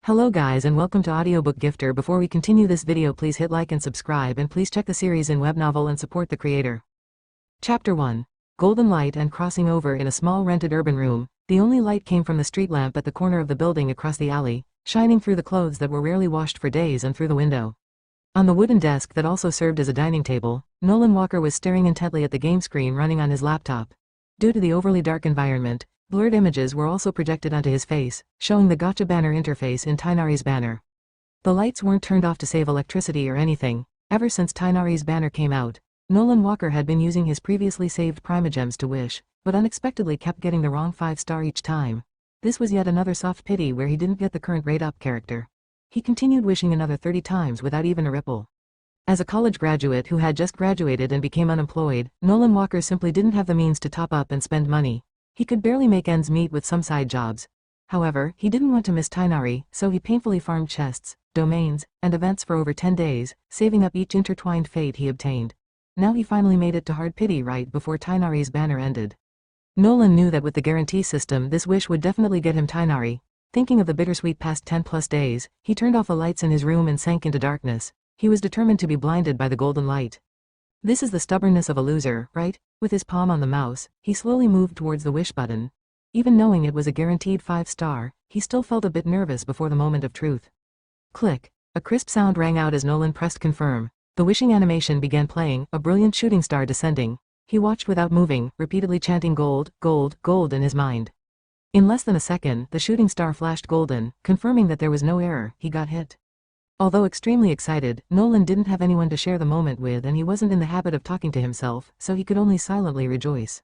Hello guys and welcome to Audiobook Gifter. Before we continue this video, please hit like and subscribe, and please check the series in web novel and support the creator. Chapter 1. Golden Light. And crossing over in a small rented urban room, the only light came from the street lamp at the corner of the building across the alley, shining through the clothes that were rarely washed for days and through the window. On the wooden desk that also served as a dining table, Nolan Walker was staring intently at the game screen running on his laptop. Due to the overly dark environment, blurred images were also projected onto his face, showing the Gotcha banner interface in Tighnari's banner. The lights weren't turned off to save electricity or anything. Ever since Tighnari's banner came out, Nolan Walker had been using his previously saved Primogems to wish, but unexpectedly kept getting the wrong 5-star each time. This was yet another soft pity where he didn't get the current rate-up character. He continued wishing another 30 times without even a ripple. As a college graduate who had just graduated and became unemployed, Nolan Walker simply didn't have the means to top up and spend money. He could barely make ends meet with some side jobs. However, he didn't want to miss Tighnari, so he painfully farmed chests, domains, and events for over 10 days, saving up each intertwined fate he obtained. Now he finally made it to hard pity right before Tighnari's banner ended. Nolan knew that with the guarantee system this wish would definitely get him Tighnari. Thinking of the bittersweet past 10+ days, he turned off the lights in his room and sank into darkness. He was determined to be blinded by the golden light. This is the stubbornness of a loser, right? With his palm on the mouse, he slowly moved towards the wish button. Even knowing it was a guaranteed 5-star, he still felt a bit nervous before the moment of truth. Click. A crisp sound rang out as Nolan pressed confirm. The wishing animation began playing, a brilliant shooting star descending. He watched without moving, repeatedly chanting gold, gold, gold in his mind. In less than a second, the shooting star flashed golden, confirming that there was no error. He got hit. Although extremely excited, Nolan didn't have anyone to share the moment with, and he wasn't in the habit of talking to himself, so he could only silently rejoice.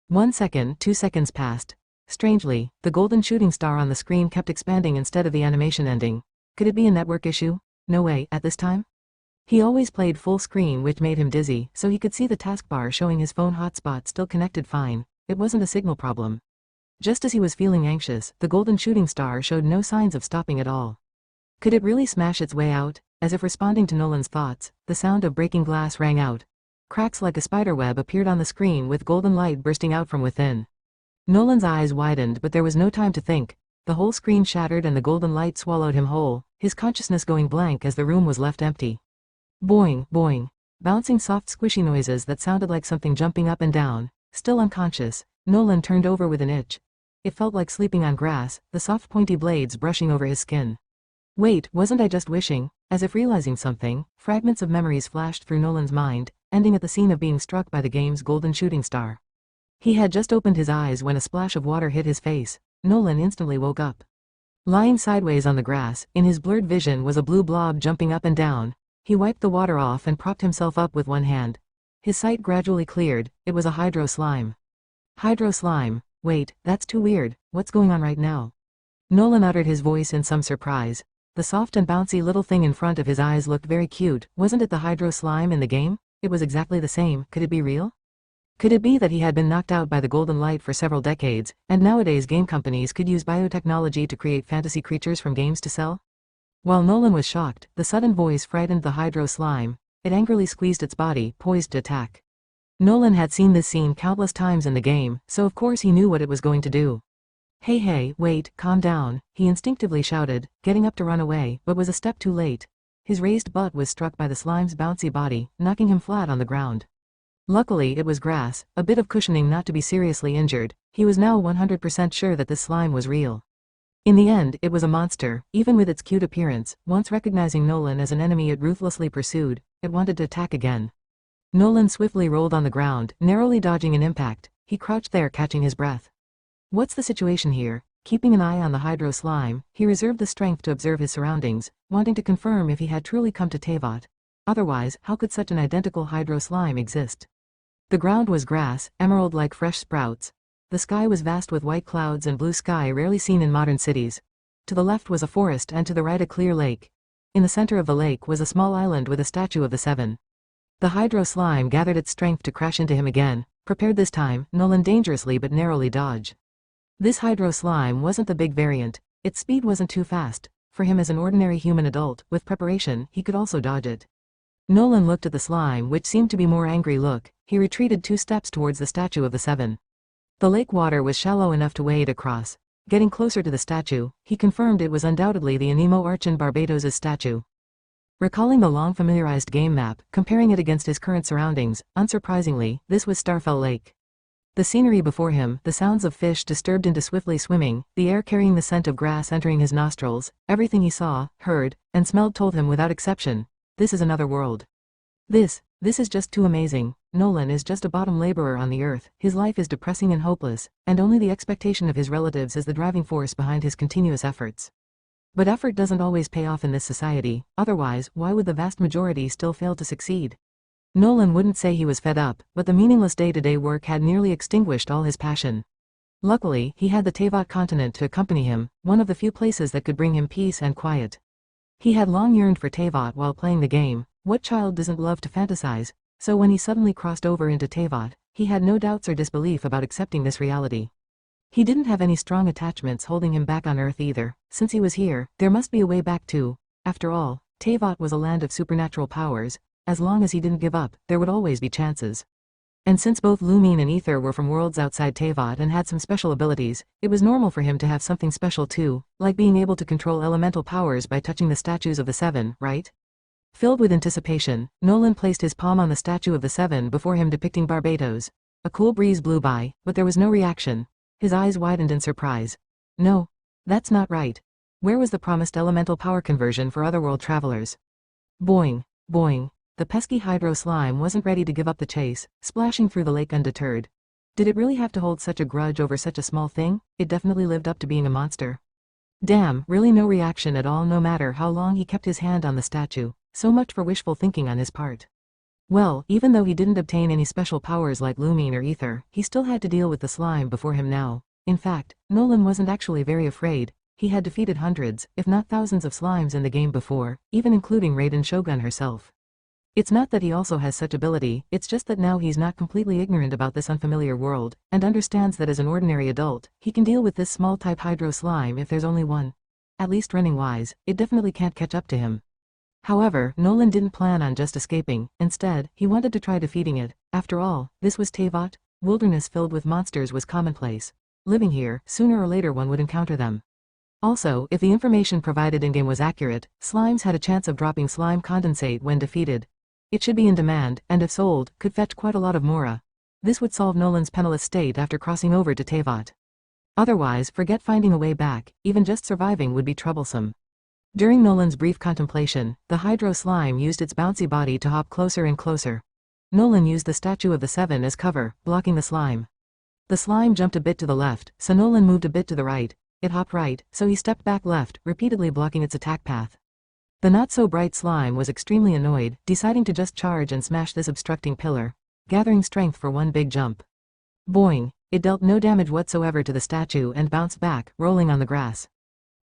1 second, 2 seconds passed. Strangely, the golden shooting star on the screen kept expanding instead of the animation ending. Could it be a network issue? No way, at this time? He always played full screen, which made him dizzy, so he could see the taskbar showing his phone hotspot still connected fine. It wasn't a signal problem. Just as he was feeling anxious, the golden shooting star showed no signs of stopping at all. Could it really smash its way out? As if responding to Nolan's thoughts, the sound of breaking glass rang out. Cracks like a spiderweb appeared on the screen with golden light bursting out from within. Nolan's eyes widened, but there was no time to think. The whole screen shattered and the golden light swallowed him whole, his consciousness going blank as the room was left empty. Boing, boing. Bouncing soft squishy noises that sounded like something jumping up and down. Still unconscious, Nolan turned over with an itch. It felt like sleeping on grass, the soft pointy blades brushing over his skin. Wait, wasn't I just wishing? As if realizing something, fragments of memories flashed through Nolan's mind, ending at the scene of being struck by the game's golden shooting star. He had just opened his eyes when a splash of water hit his face. Nolan instantly woke up. Lying sideways on the grass, in his blurred vision was a blue blob jumping up and down. He wiped the water off and propped himself up with one hand. His sight gradually cleared. It was a hydro slime. Hydro slime. Wait, that's too weird. What's going on right now? Nolan uttered his voice in some surprise. The soft and bouncy little thing in front of his eyes looked very cute. Wasn't it the hydro slime in the game? It was exactly the same. Could it be real? Could it be that he had been knocked out by the golden light for several decades, and nowadays game companies could use biotechnology to create fantasy creatures from games to sell? While Nolan was shocked, the sudden voice frightened the hydro slime. It angrily squeezed its body, poised to attack. Nolan had seen this scene countless times in the game, so of course he knew what it was going to do. Hey, wait, calm down, he instinctively shouted, getting up to run away, but was a step too late. His raised butt was struck by the slime's bouncy body, knocking him flat on the ground. Luckily it was grass, a bit of cushioning not to be seriously injured. He was now 100% sure that this slime was real. In the end, it was a monster. Even with its cute appearance, once recognizing Nolan as an enemy it ruthlessly pursued. It wanted to attack again. Nolan swiftly rolled on the ground, narrowly dodging an impact. He crouched there catching his breath. What's the situation here? Keeping an eye on the hydro slime, he reserved the strength to observe his surroundings, wanting to confirm if he had truly come to Teyvat. Otherwise, how could such an identical hydro slime exist? The ground was grass, emerald like fresh sprouts. The sky was vast with white clouds and blue sky rarely seen in modern cities. To the left was a forest and to the right a clear lake. In the center of the lake was a small island with a statue of the Seven. The hydro slime gathered its strength to crash into him again. Prepared this time, Nolan dangerously but narrowly dodged. This hydro slime wasn't the big variant. Its speed wasn't too fast. For him as an ordinary human adult, with preparation, he could also dodge it. Nolan looked at the slime, which seemed to be more angry look. He retreated 2 steps towards the statue of the Seven. The lake water was shallow enough to wade across. Getting closer to the statue, he confirmed it was undoubtedly the Anemo Archon Barbados' statue. Recalling the long familiarized game map, comparing it against his current surroundings, unsurprisingly, this was Starfell Lake. The scenery before him, the sounds of fish disturbed into swiftly swimming, the air carrying the scent of grass entering his nostrils, everything he saw, heard, and smelled told him without exception, this is another world. This is just too amazing. Nolan is just a bottom laborer on the earth, his life is depressing and hopeless, and only the expectation of his relatives is the driving force behind his continuous efforts. But effort doesn't always pay off in this society, otherwise, why would the vast majority still fail to succeed? Nolan wouldn't say he was fed up, but the meaningless day-to-day work had nearly extinguished all his passion. Luckily, he had the Teyvat continent to accompany him, one of the few places that could bring him peace and quiet. He had long yearned for Teyvat while playing the game. What child doesn't love to fantasize? So when he suddenly crossed over into Teyvat, he had no doubts or disbelief about accepting this reality. He didn't have any strong attachments holding him back on Earth either. Since he was here, there must be a way back too. After all, Teyvat was a land of supernatural powers. As long as he didn't give up, there would always be chances. And since both Lumine and Ether were from worlds outside Teyvat and had some special abilities, it was normal for him to have something special too, like being able to control elemental powers by touching the statues of the Seven, right? Filled with anticipation, Nolan placed his palm on the statue of the Seven before him depicting Barbados. A cool breeze blew by, but there was no reaction. His eyes widened in surprise. No. That's not right. Where was the promised elemental power conversion for otherworld travelers? Boing. Boing. The pesky hydro slime wasn't ready to give up the chase, splashing through the lake undeterred. Did it really have to hold such a grudge over such a small thing? It definitely lived up to being a monster. Damn, really no reaction at all no matter how long he kept his hand on the statue. So much for wishful thinking on his part. Well, even though he didn't obtain any special powers like Lumine or Ether, he still had to deal with the slime before him now. In fact, Nolan wasn't actually very afraid. He had defeated hundreds, if not thousands of slimes in the game before, even including Raiden Shogun herself. It's not that he also has such ability, it's just that now he's not completely ignorant about this unfamiliar world, and understands that as an ordinary adult, he can deal with this small type hydro slime if there's only one. At least running-wise, it definitely can't catch up to him. However, Nolan didn't plan on just escaping. Instead, he wanted to try defeating it. After all, this was Teyvat. Wilderness filled with monsters was commonplace. Living here, sooner or later one would encounter them. Also, if the information provided in-game was accurate, slimes had a chance of dropping slime condensate when defeated. It should be in demand, and if sold, could fetch quite a lot of mora. This would solve Nolan's penniless state after crossing over to Teyvat. Otherwise, forget finding a way back, even just surviving would be troublesome. During Nolan's brief contemplation, the hydro slime used its bouncy body to hop closer and closer. Nolan used the statue of the Seven as cover, blocking the slime. The slime jumped a bit to the left, so Nolan moved a bit to the right. It hopped right, so he stepped back left, repeatedly blocking its attack path. The not-so-bright slime was extremely annoyed, deciding to just charge and smash this obstructing pillar, gathering strength for one big jump. Boing! It dealt no damage whatsoever to the statue and bounced back, rolling on the grass.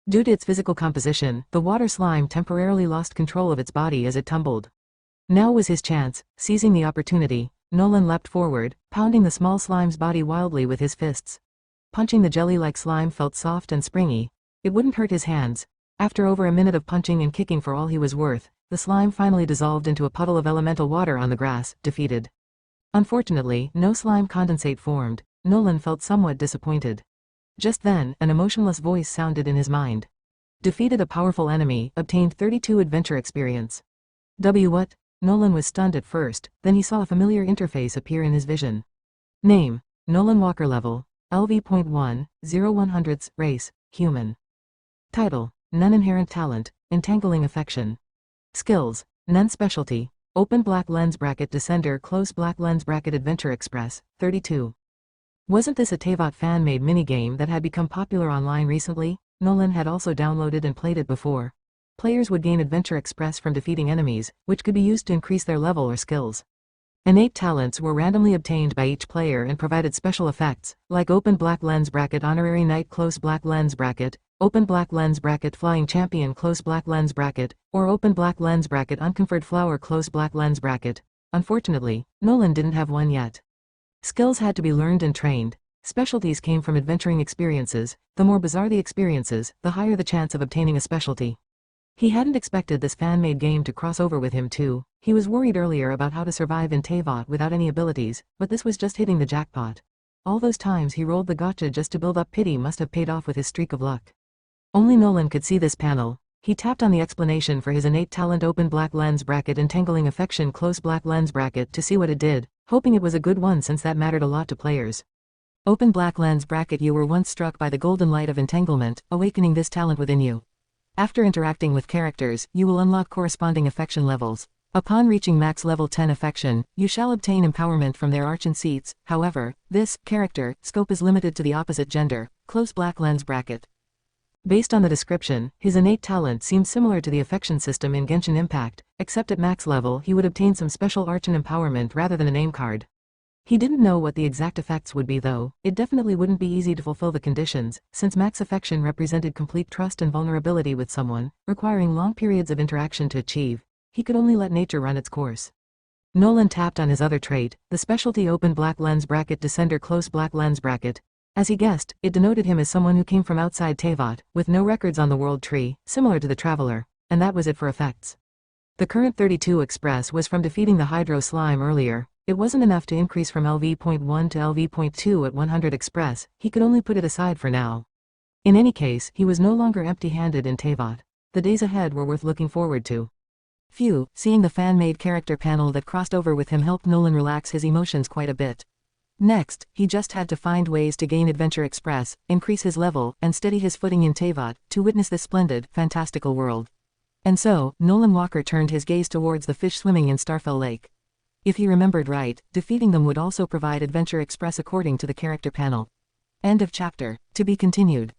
Due to its physical composition, the water slime temporarily lost control of its body as it tumbled. Now was his chance. Seizing the opportunity, Nolan leapt forward, pounding the small slime's body wildly with his fists. Punching the jelly-like slime felt soft and springy. It wouldn't hurt his hands. After over a minute of punching and kicking for all he was worth, the slime finally dissolved into a puddle of elemental water on the grass, defeated. Unfortunately, no slime condensate formed. Nolan felt somewhat disappointed. Just then, an emotionless voice sounded in his mind. Defeated a powerful enemy, obtained 32 adventure experience. What? Nolan was stunned at first, then he saw a familiar interface appear in his vision. Name: Nolan Walker. Level: LV.1, 0100s, race: human. Title: None inherent talent, entangling affection. Skills: None specialty, open black lens bracket descender close black lens bracket adventure express, 32. Wasn't this a Teyvat fan-made minigame that had become popular online recently? Nolan had also downloaded and played it before. Players would gain Adventure Express from defeating enemies, which could be used to increase their level or skills. Innate talents were randomly obtained by each player and provided special effects, like open black lens bracket honorary knight close black lens bracket, open black lens bracket flying champion close black lens bracket, or open black lens bracket unconferred flower close black lens bracket. Unfortunately, Nolan didn't have one yet. Skills had to be learned and trained. Specialties came from adventuring experiences. The more bizarre the experiences, the higher the chance of obtaining a specialty. He hadn't expected this fan-made game to cross over with him too. He was worried earlier about how to survive in Teyvat without any abilities, but this was just hitting the jackpot. All those times he rolled the gacha just to build up pity must have paid off with his streak of luck. Only Nolan could see this panel. He tapped on the explanation for his innate talent open black lens bracket entangling affection close black lens bracket to see what it did, hoping it was a good one since that mattered a lot to players. Open black lens bracket you were once struck by the golden light of entanglement, awakening this talent within you. After interacting with characters, you will unlock corresponding affection levels. Upon reaching max level 10 affection, you shall obtain empowerment from their archon seats. However, this character scope is limited to the opposite gender. Close black lens bracket. Based on the description, his innate talent seemed similar to the affection system in Genshin Impact, except at max level he would obtain some special archon empowerment rather than a name card. He didn't know what the exact effects would be though. It definitely wouldn't be easy to fulfill the conditions, since max affection represented complete trust and vulnerability with someone, requiring long periods of interaction to achieve. He could only let nature run its course. Nolan tapped on his other trait, the specialty open black lens bracket descender close black lens bracket. As he guessed, it denoted him as someone who came from outside Teyvat, with no records on the world tree, similar to the Traveler, and that was it for effects. The current 32 Express was from defeating the Hydro Slime earlier. It wasn't enough to increase from LV.1 to LV.2 at 100 Express, he could only put it aside for now. In any case, he was no longer empty-handed in Teyvat. The days ahead were worth looking forward to. Phew, seeing the fan-made character panel that crossed over with him helped Nolan relax his emotions quite a bit. Next, he just had to find ways to gain Adventure Express, increase his level, and steady his footing in Teyvat, to witness this splendid, fantastical world. And so, Nolan Walker turned his gaze towards the fish swimming in Starfell Lake. If he remembered right, defeating them would also provide Adventure Express according to the character panel. End of chapter. To be continued.